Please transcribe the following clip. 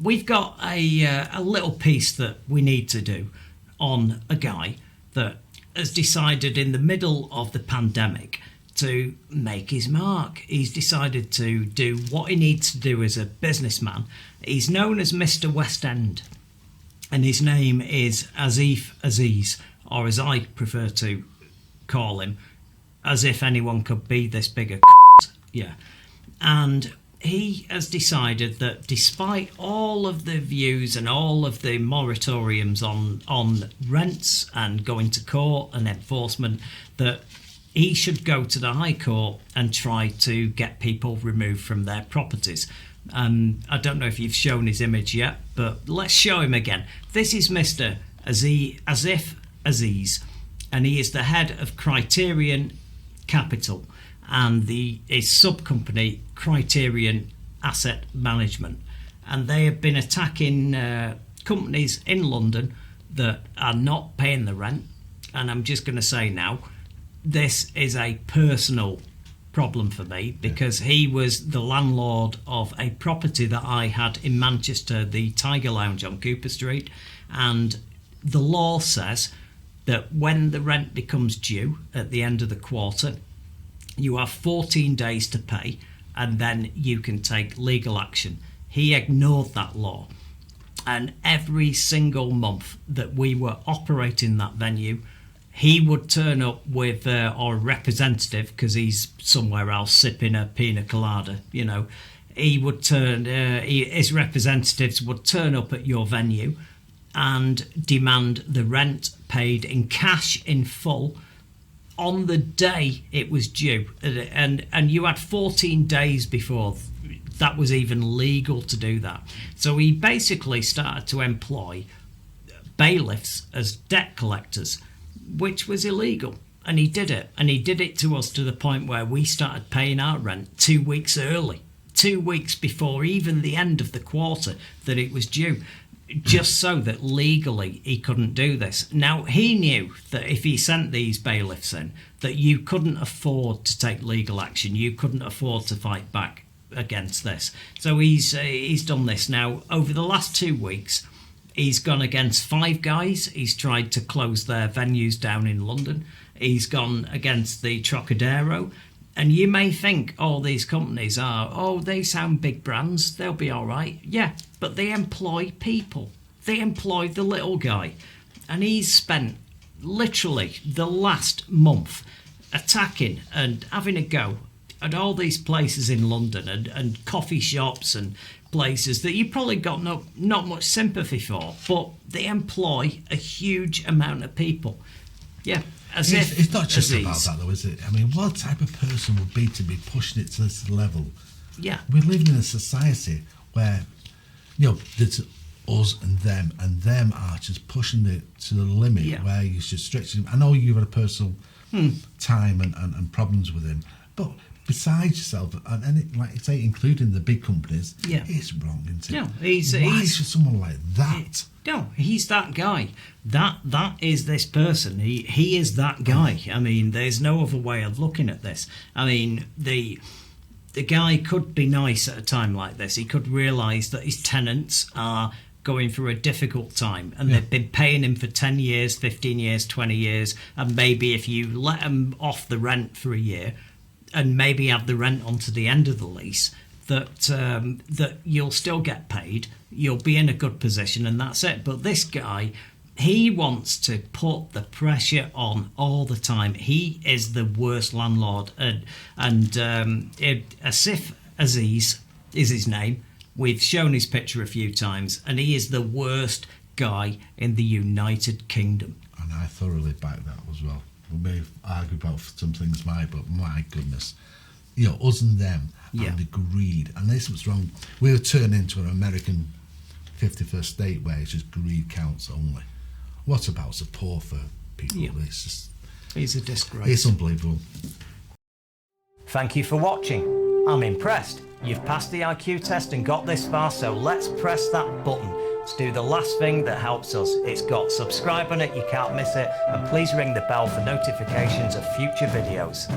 we've got a little piece that we need to do on a guy that has decided in the middle of the pandemic to make his mark. He's decided to do what he needs to do as a businessman. He's known as Mr. West End, and his name is Asif Aziz, or as I prefer to call him, as if anyone could be this big a yeah. And he has decided that despite all of the views and all of the moratoriums on rents and going to court and enforcement, that he should go to the High Court and try to get people removed from their properties. I don't know if you've shown his image yet, but let's show him again. This is Mr. Asif Aziz, and he is the head of Criterion Capital and his sub-company Criterion Asset Management. And they have been attacking companies in London that are not paying the rent. And I'm just going to say now, this is a personal problem for me, because he was the landlord of a property that I had in Manchester, the Tiger Lounge on Cooper Street, and the law says that when the rent becomes due at the end of the quarter, you have 14 days to pay, and then you can take legal action. He ignored that law, and every single month that we were operating that venue, he would turn up with or a representative, because he's somewhere else sipping a pina colada, you know. He would his representatives would turn up at your venue and demand the rent paid in cash in full on the day it was due. And you had 14 days before that was even legal to do that. So he basically started to employ bailiffs as debt collectors, which was illegal. And he did it. And he did it to us to the point where we started paying our rent 2 weeks early, 2 weeks before even the end of the quarter that it was due, just so that legally he couldn't do this. Now, he knew that if he sent these bailiffs in, that you couldn't afford to take legal action. You couldn't afford to fight back against this. So he's done this. Now, over the last 2 weeks, he's gone against 5 guys. He's tried to close their venues down in London. He's gone against the Trocadero. And you may think, these companies they sound big brands, they'll be all right. Yeah, but they employ people. They employ the little guy. And he's spent literally the last month attacking and having a go at all these places in London and coffee shops and places that you probably got not much sympathy for, but they employ a huge amount of people. Yeah. It's not just about that, though, is it? I mean, what type of person would be to be pushing it to this level? Yeah. We live in a society where, there's us and them are just pushing it to the limit where you should stretch him. I know you've had a personal time and problems with him, but besides yourself, and like you say, including the big companies, it's wrong, isn't it? No, why should someone like that? No, he's that guy. That is this person. He is that guy. I mean, there's no other way of looking at this. I mean, the guy could be nice at a time like this. He could realise that his tenants are going through a difficult time, and they've been paying him for 10 years, 15 years, 20 years, and maybe if you let them off the rent for a year and maybe have the rent onto the end of the lease, that you'll still get paid, you'll be in a good position, and that's it. But this guy, he wants to put the pressure on all the time. He is the worst landlord, and Asif Aziz is his name. We've shown his picture a few times, and he is the worst guy in the United Kingdom. And I thoroughly back that as well. We may have argued about some things, but my goodness, us and them, and the greed. And this was wrong. We're turning into an American 51st state where it's just greed counts only. What about support for people? Yeah. He's a disgrace. It's unbelievable. Thank you for watching. I'm impressed. You've passed the IQ test and got this far, so let's press that button to do the last thing that helps us. It's got subscribe on it, you can't miss it, and please ring the bell for notifications of future videos.